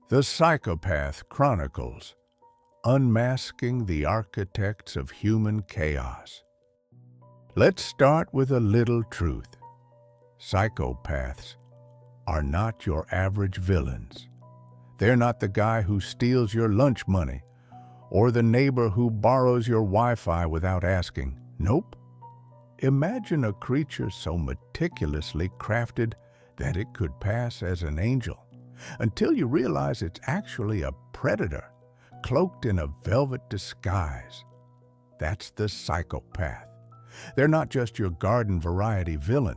The Psychopath Chronicles, Unmasking the Architects of Human Chaos. Let's start with a little truth. Psychopaths are not your average villains. They're not the guy who steals your lunch money or the neighbor who borrows your Wi-Fi without asking. Nope. Imagine a creature so meticulously crafted that it could pass as an angel, until you realize it's actually a predator, cloaked in a velvet disguise. That's the psychopath. They're not just your garden variety villain.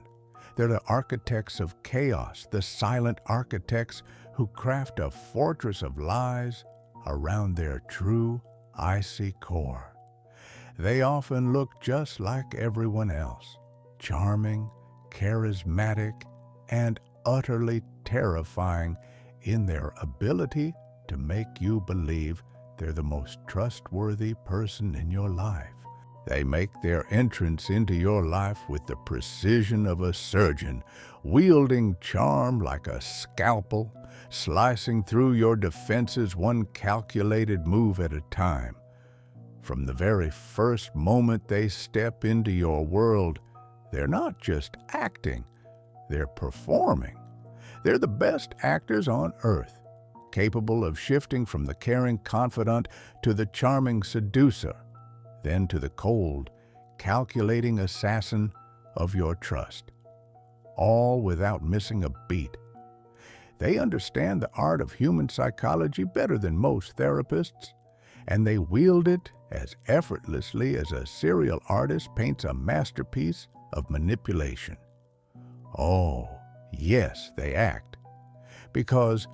They're the architects of chaos, the silent architects who craft a fortress of lies around their true, icy core. They often look just like everyone else, charming, charismatic, and utterly terrifying in their ability to make you believe they're the most trustworthy person in your life. They make their entrance into your life with the precision of a surgeon, wielding charm like a scalpel, slicing through your defenses one calculated move at a time. From the very first moment they step into your world, they're not just acting, they're performing. They're the best actors on earth, capable of shifting from the caring confidant to the charming seducer, then to the cold, calculating assassin of your trust, all without missing a beat. They understand the art of human psychology better than most therapists, and they wield it as effortlessly as a serial artist paints a masterpiece of manipulation. Oh, yes, they act, because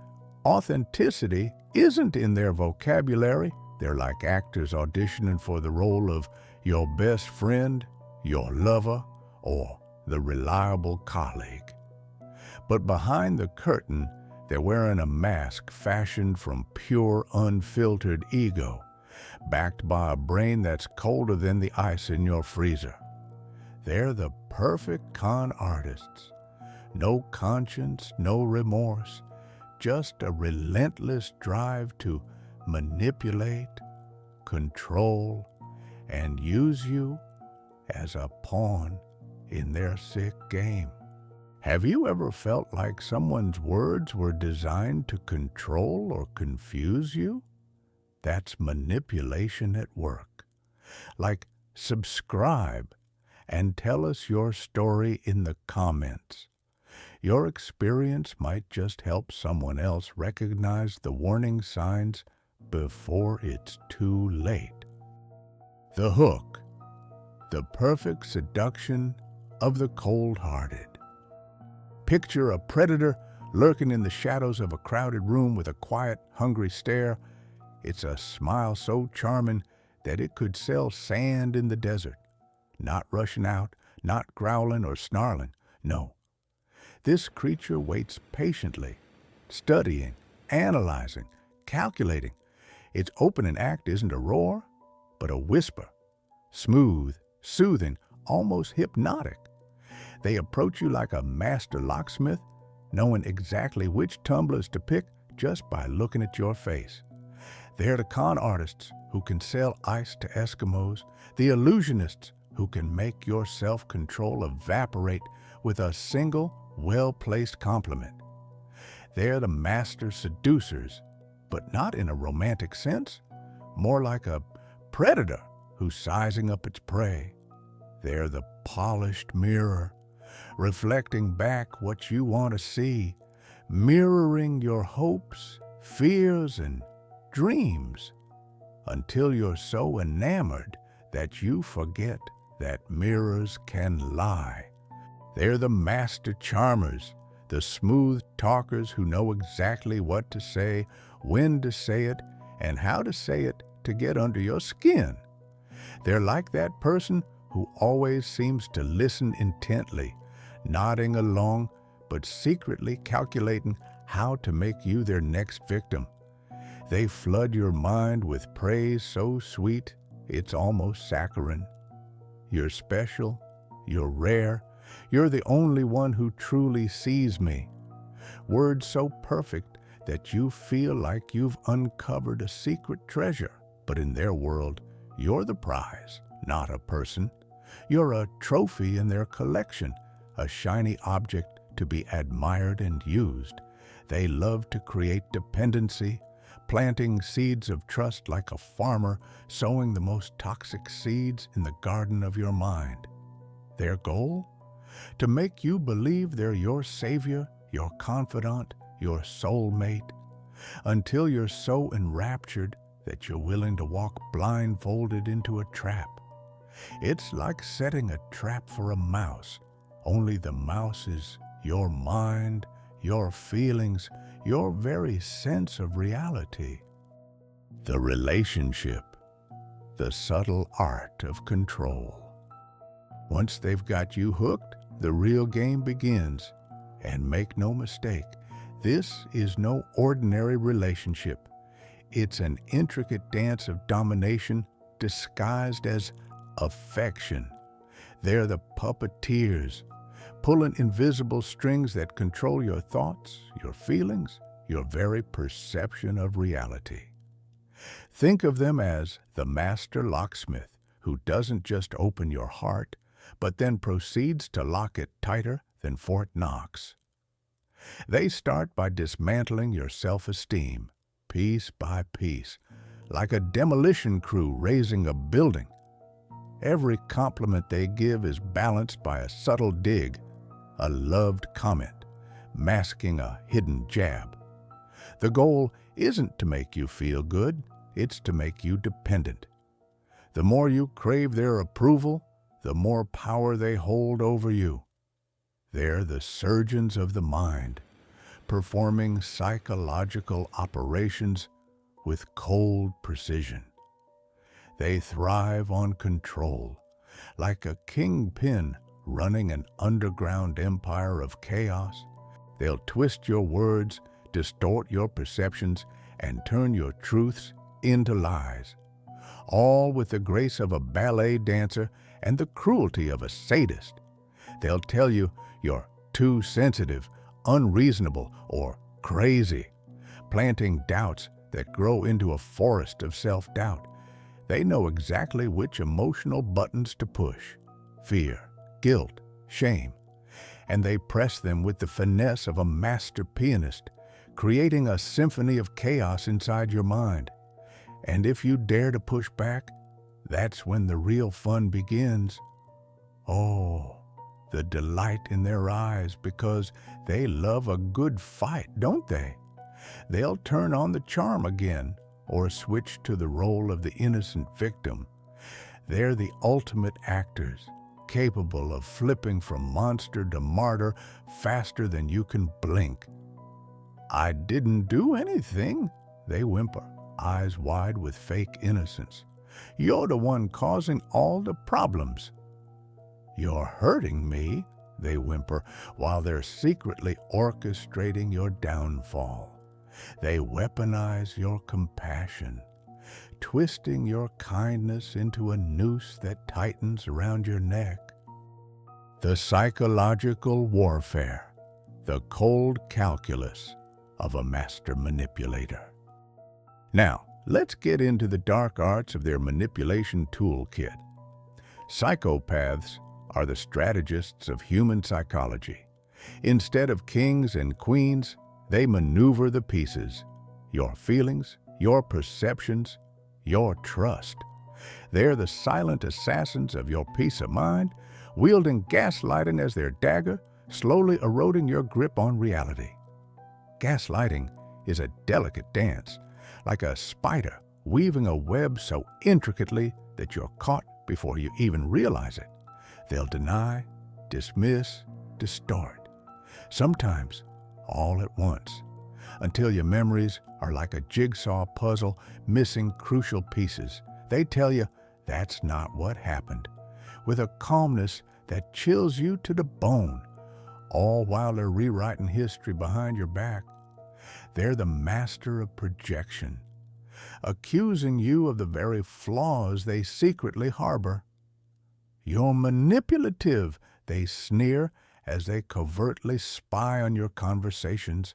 authenticity isn't in their vocabulary. They're like actors auditioning for the role of your best friend, your lover, or the reliable colleague. But behind the curtain, they're wearing a mask fashioned from pure, unfiltered ego, backed by a brain that's colder than the ice in your freezer. They're the perfect con artists. No conscience, no remorse, just a relentless drive to manipulate, control, and use you as a pawn in their sick game. Have you ever felt like someone's words were designed to control or confuse you? That's manipulation at work. Like, subscribe and tell us your story in the comments. Your experience might just help someone else recognize the warning signs before it's too late. The hook, the perfect seduction of the cold-hearted. Picture a predator lurking in the shadows of a crowded room with a quiet, hungry stare. It's a smile so charming that it could sell sand in the desert. Not rushing out, not growling or snarling. No. This creature waits patiently, studying, analyzing, calculating. Its opening act isn't a roar, but a whisper. Smooth, soothing, almost hypnotic. They approach you like a master locksmith, knowing exactly which tumblers to pick just by looking at your face. They're the con artists who can sell ice to Eskimos, the illusionists who can make your self-control evaporate with a single, well-placed compliment. They're the master seducers, but not in a romantic sense, more like a predator who's sizing up its prey. They're the polished mirror, reflecting back what you want to see, mirroring your hopes, fears, and dreams, until you're so enamored that you forget that mirrors can lie. They're the master charmers, the smooth talkers who know exactly what to say, when to say it, and how to say it to get under your skin. They're like that person who always seems to listen intently, nodding along, but secretly calculating how to make you their next victim. They flood your mind with praise so sweet, it's almost saccharine. You're special, you're rare, you're the only one who truly sees me. Words so perfect that you feel like you've uncovered a secret treasure, but in their world, you're the prize, not a person. You're a trophy in their collection, a shiny object to be admired and used. They love to create dependency, planting seeds of trust like a farmer sowing the most toxic seeds in the garden of your mind. Their goal? To make you believe they're your savior, your confidant, your soulmate, until you're so enraptured that you're willing to walk blindfolded into a trap. It's like setting a trap for a mouse, only the mouse is your mind, your feelings, your very sense of reality. The relationship, the subtle art of control. Once they've got you hooked, the real game begins. And make no mistake, this is no ordinary relationship. It's an intricate dance of domination disguised as affection. They're the puppeteers, pulling invisible strings that control your thoughts, your feelings, your very perception of reality. Think of them as the master locksmith who doesn't just open your heart, but then proceeds to lock it tighter than Fort Knox. They start by dismantling your self-esteem, piece by piece, like a demolition crew raising a building. Every compliment they give is balanced by a subtle dig, a loved comment, masking a hidden jab. The goal isn't to make you feel good, it's to make you dependent. The more you crave their approval, the more power they hold over you. They're the surgeons of the mind, performing psychological operations with cold precision. They thrive on control, like a kingpin running an underground empire of chaos. They'll twist your words, distort your perceptions, and turn your truths into lies, all with the grace of a ballet dancer and the cruelty of a sadist. They'll tell you you're too sensitive, unreasonable, or crazy, planting doubts that grow into a forest of self-doubt. They know exactly which emotional buttons to push: fear, guilt, shame, and they press them with the finesse of a master pianist, creating a symphony of chaos inside your mind. And if you dare to push back, that's when the real fun begins. Oh, the delight in their eyes, because they love a good fight, don't they? They'll turn on the charm again, or switch to the role of the innocent victim. They're the ultimate actors, capable of flipping from monster to martyr faster than you can blink. "I didn't do anything," they whimper, eyes wide with fake innocence. "You're the one causing all the problems." "You're hurting me," they whimper, while they're secretly orchestrating your downfall. They weaponize your compassion, twisting your kindness into a noose that tightens around your neck. The psychological warfare, the cold calculus of a master manipulator. Now, let's get into the dark arts of their manipulation toolkit. Psychopaths are the strategists of human psychology. Instead of kings and queens, they maneuver the pieces: your feelings, your perceptions, your trust. They're the silent assassins of your peace of mind, wielding gaslighting as their dagger, slowly eroding your grip on reality. Gaslighting is a delicate dance, like a spider weaving a web so intricately that you're caught before you even realize it. They'll deny, dismiss, distort, sometimes all at once, until your memories are like a jigsaw puzzle missing crucial pieces. They tell you that's not what happened, with a calmness that chills you to the bone, all while they're rewriting history behind your back. They're the master of projection, accusing you of the very flaws they secretly harbor. "You're manipulative," they sneer as they covertly spy on your conversations,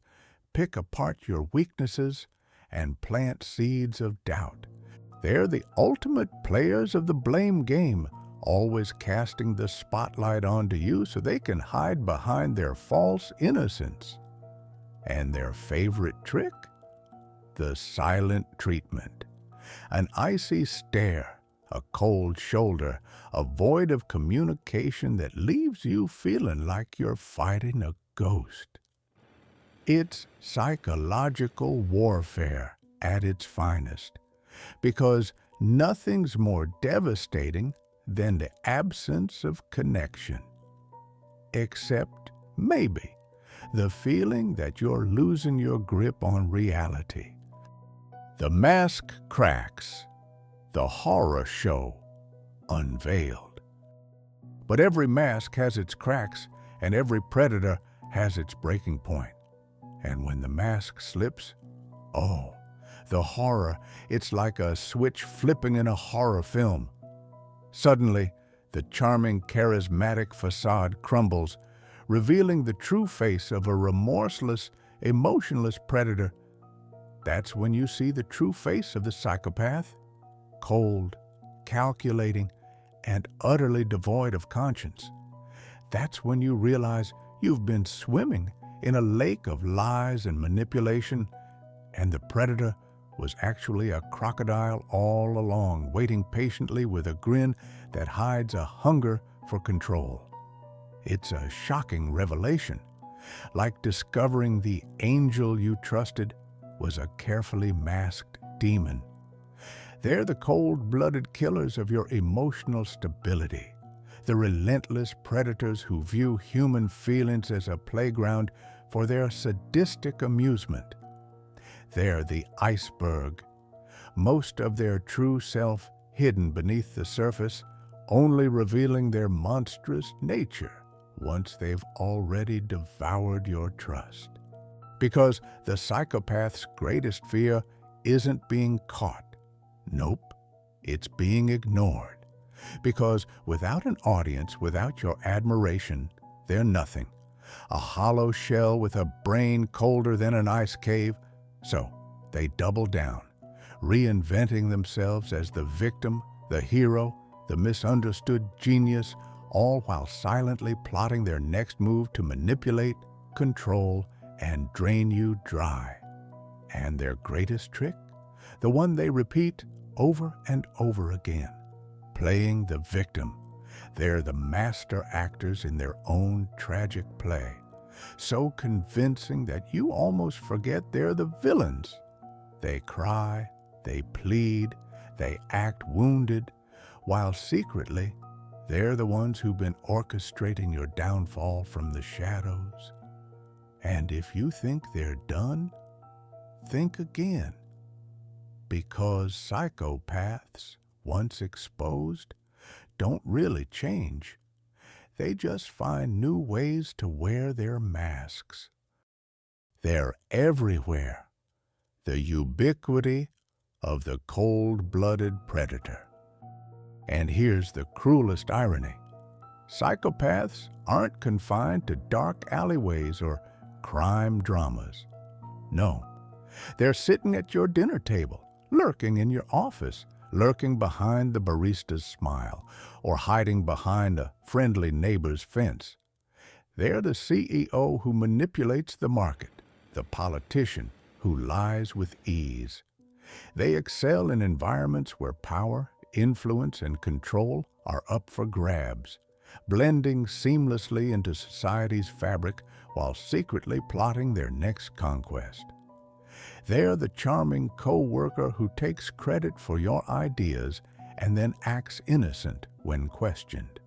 pick apart your weaknesses and plant seeds of doubt. They're the ultimate players of the blame game, always casting the spotlight onto you so they can hide behind their false innocence. And their favorite trick? The silent treatment. An icy stare, a cold shoulder, a void of communication that leaves you feeling like you're fighting a ghost. It's psychological warfare at its finest, because nothing's more devastating than the absence of connection. Except, maybe, the feeling that you're losing your grip on reality. The mask cracks, the horror show unveiled. But every mask has its cracks, and every predator has its breaking point. And when the mask slips, oh, the horror, it's like a switch flipping in a horror film. Suddenly, the charming, charismatic facade crumbles, revealing the true face of a remorseless, emotionless predator. That's when you see the true face of the psychopath, cold, calculating, and utterly devoid of conscience. That's when you realize you've been swimming in a lake of lies and manipulation, and the predator was actually a crocodile all along, waiting patiently with a grin that hides a hunger for control. It's a shocking revelation, like discovering the angel you trusted was a carefully masked demon. They're the cold-blooded killers of your emotional stability, the relentless predators who view human feelings as a playground for their sadistic amusement. They're the iceberg, most of their true self hidden beneath the surface, only revealing their monstrous nature once they've already devoured your trust. Because the psychopath's greatest fear isn't being caught. Nope, it's being ignored. Because without an audience, without your admiration, they're nothing. A hollow shell with a brain colder than an ice cave. So they double down, reinventing themselves as the victim, the hero, the misunderstood genius, all while silently plotting their next move to manipulate, control, and drain you dry. And their greatest trick? The one they repeat over and over again. Playing the victim. They're the master actors in their own tragic play. So convincing that you almost forget they're the villains. They cry, they plead, they act wounded, while secretly, they're the ones who've been orchestrating your downfall from the shadows. And if you think they're done, think again. Because psychopaths, once exposed, don't really change. They just find new ways to wear their masks. They're everywhere. The ubiquity of the cold-blooded predator. And here's the cruelest irony. Psychopaths aren't confined to dark alleyways or crime dramas. No, they're sitting at your dinner table, lurking in your office, lurking behind the barista's smile, or hiding behind a friendly neighbor's fence. They're the CEO who manipulates the market, the politician who lies with ease. They excel in environments where power, influence, and control are up for grabs, blending seamlessly into society's fabric while secretly plotting their next conquest. They're the charming co-worker who takes credit for your ideas and then acts innocent when questioned.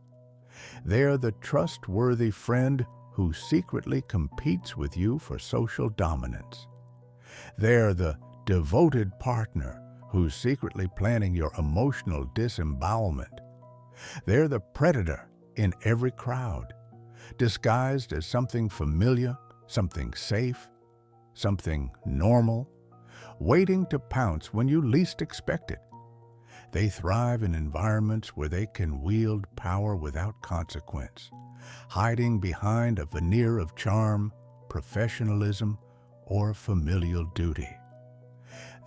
They're the trustworthy friend who secretly competes with you for social dominance. They're the devoted partner who's secretly planning your emotional disembowelment. They're the predator in every crowd, disguised as something familiar, something safe, something normal, waiting to pounce when you least expect it. They thrive in environments where they can wield power without consequence, hiding behind a veneer of charm, professionalism, or familial duty.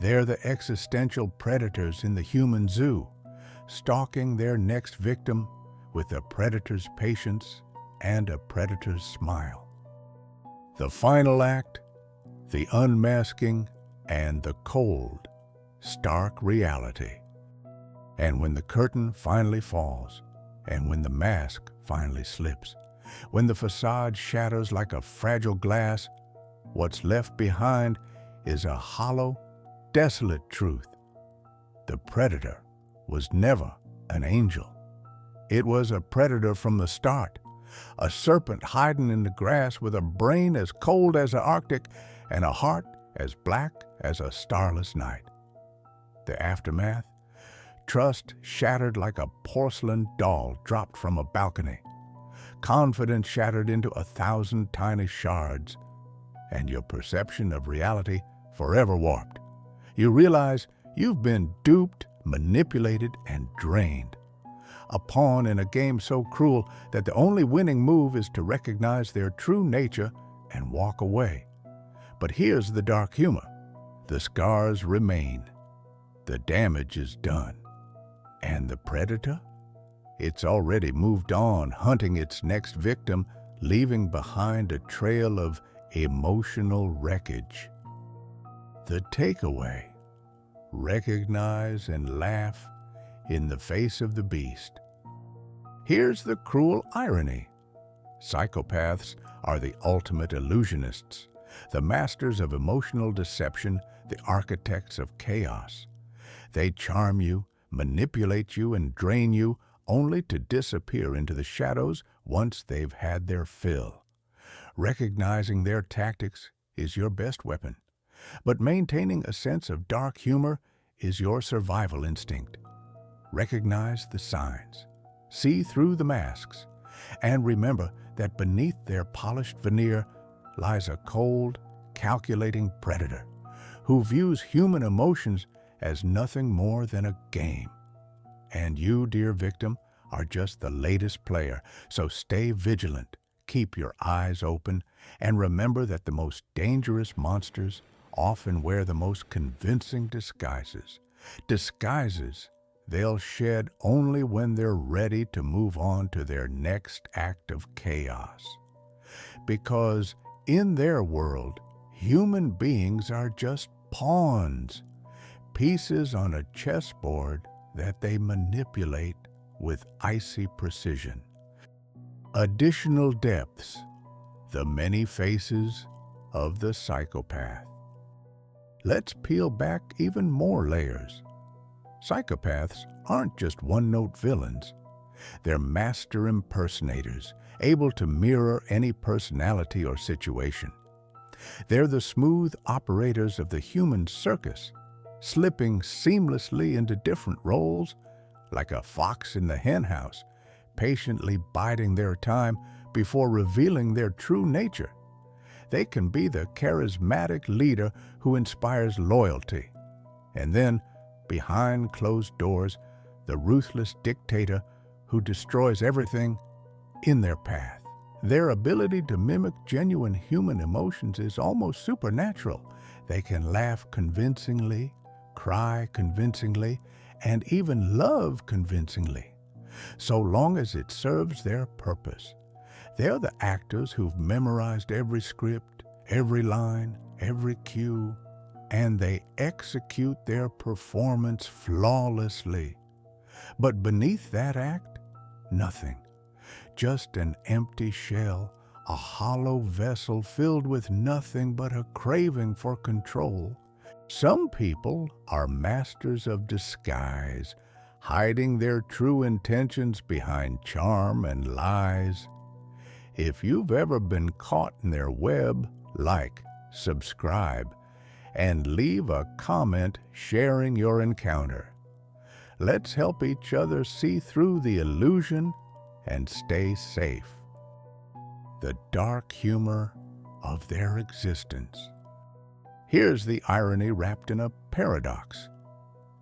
They're the existential predators in the human zoo, stalking their next victim with a predator's patience and a predator's smile. The final act, the unmasking and the cold, stark reality. And when the curtain finally falls, and when the mask finally slips, when the facade shatters like a fragile glass, what's left behind is a hollow, desolate truth. The predator was never an angel. It was a predator from the start, a serpent hiding in the grass with a brain as cold as the Arctic and a heart as black as a starless night. The aftermath? Trust shattered like a porcelain doll dropped from a balcony. Confidence shattered into 1,000 tiny shards, and your perception of reality forever warped. You realize you've been duped, manipulated, and drained. A pawn in a game so cruel that the only winning move is to recognize their true nature and walk away. But here's the dark humor. The scars remain. The damage is done. And the predator? It's already moved on, hunting its next victim, leaving behind a trail of emotional wreckage. The takeaway: recognize and laugh in the face of the beast. Here's the cruel irony. Psychopaths are the ultimate illusionists, the masters of emotional deception, the architects of chaos. They charm you, manipulate you, and drain you, only to disappear into the shadows once they've had their fill. Recognizing their tactics is your best weapon, but maintaining a sense of dark humor is your survival instinct. Recognize the signs, see through the masks, and remember that beneath their polished veneer lies a cold, calculating predator who views human emotions as nothing more than a game. And you, dear victim, are just the latest player, so stay vigilant, keep your eyes open, and remember that the most dangerous monsters often wear the most convincing disguises. Disguises they'll shed only when they're ready to move on to their next act of chaos. Because in their world, human beings are just pawns, pieces on a chessboard that they manipulate with icy precision. Additional depths: the many faces of the psychopath. Let's peel back even more layers. Psychopaths aren't just one-note villains. They're master impersonators, able to mirror any personality or situation. They're the smooth operators of the human circus, slipping seamlessly into different roles, like a fox in the henhouse, patiently biding their time before revealing their true nature. They can be the charismatic leader who inspires loyalty, and then, behind closed doors, the ruthless dictator who destroys everything in their path. Their ability to mimic genuine human emotions is almost supernatural. They can laugh convincingly, cry convincingly, and even love convincingly, so long as it serves their purpose. They're the actors who've memorized every script, every line, every cue, and they execute their performance flawlessly. But beneath that act, nothing. Just an empty shell, a hollow vessel filled with nothing but a craving for control. Some people are masters of disguise, hiding their true intentions behind charm and lies. If you've ever been caught in their web, like, subscribe, and leave a comment sharing your encounter. Let's help each other see through the illusion and stay safe. The dark humor of their existence. Here's the irony wrapped in a paradox.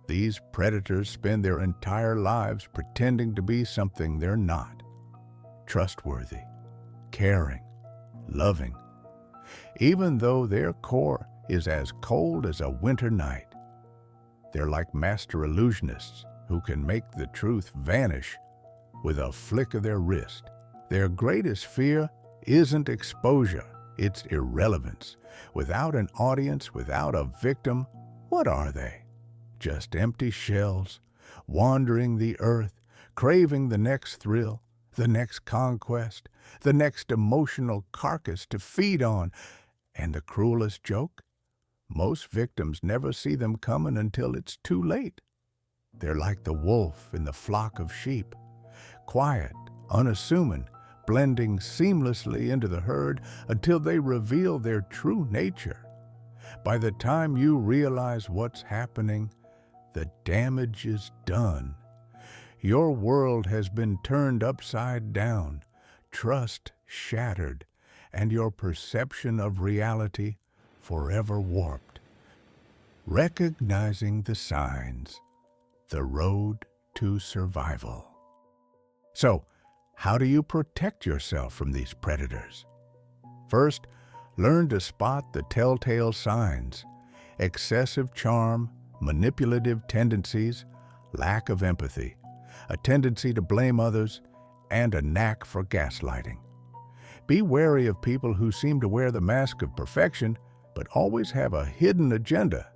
These predators spend their entire lives pretending to be something they're not. Trustworthy, caring, loving. even though their core is as cold as a winter night. They're like master illusionists who can make the truth vanish with a flick of their wrist. Their greatest fear isn't exposure, it's irrelevance. Without an audience, without a victim, what are they? Just empty shells, wandering the earth, craving the next thrill, the next conquest, the next emotional carcass to feed on. And the cruelest joke? Most victims never see them coming until it's too late. They're like the wolf in the flock of sheep, quiet, unassuming, blending seamlessly into the herd until they reveal their true nature. By the time you realize what's happening, the damage is done. Your world has been turned upside down, trust shattered, and your perception of reality forever warped. Recognizing the signs, the road to survival. So, how do you protect yourself from these predators? First, learn to spot the telltale signs: excessive charm, manipulative tendencies, lack of empathy, a tendency to blame others, and a knack for gaslighting. Be wary of people who seem to wear the mask of perfection but always have a hidden agenda.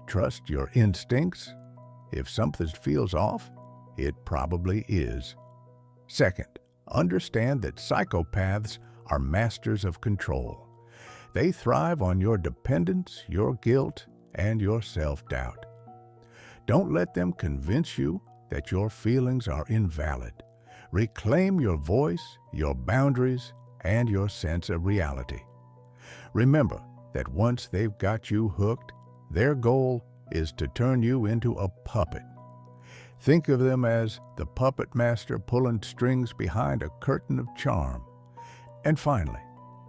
Trust your instincts. If something feels off, it probably is. Second, understand that psychopaths are masters of control. They thrive on your dependence, your guilt, and your self-doubt. Don't let them convince you that your feelings are invalid. Reclaim your voice, your boundaries, and your sense of reality. Remember that once they've got you hooked, their goal is to turn you into a puppet. Think of them as the puppet master pulling strings behind a curtain of charm. And finally,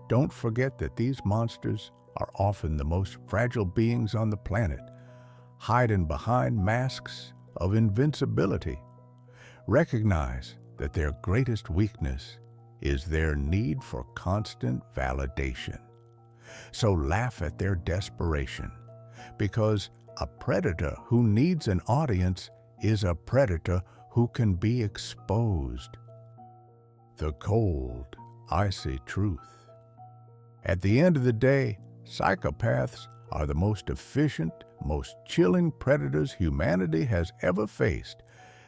don't forget that these monsters are often the most fragile beings on the planet, hiding behind masks of invincibility. Recognize that their greatest weakness is their need for constant validation. So laugh at their desperation, because a predator who needs an audience is a predator who can be exposed. The cold, icy truth. At the end of the day, psychopaths are the most efficient, most chilling predators humanity has ever faced.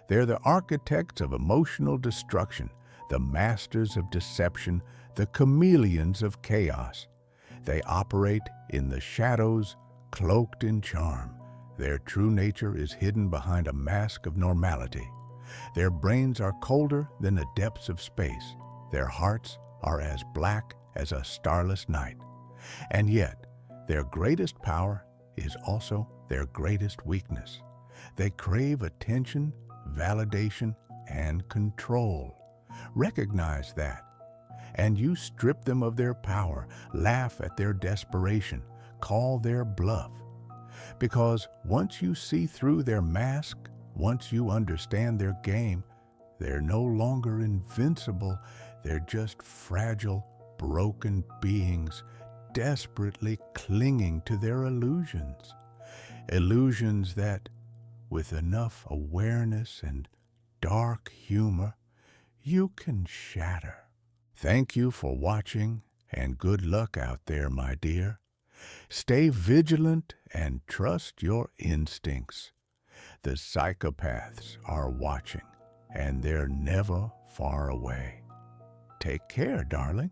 They're the architects of emotional destruction, the masters of deception, the chameleons of chaos. They operate in the shadows, cloaked in charm. Their true nature is hidden behind a mask of normality. Their brains are colder than the depths of space. Their hearts are as black as a starless night. And yet, their greatest power is also their greatest weakness. They crave attention, validation, and control. Recognize that, and you strip them of their power, laugh at their desperation, call their bluff. Because once you see through their mask, once you understand their game, they're no longer invincible. They're just fragile, broken beings, desperately clinging to their illusions. Illusions that, with enough awareness and dark humor, you can shatter. Thank you for watching, and good luck out there, my dear. Stay vigilant and trust your instincts. The psychopaths are watching, and they're never far away. Take care, darling.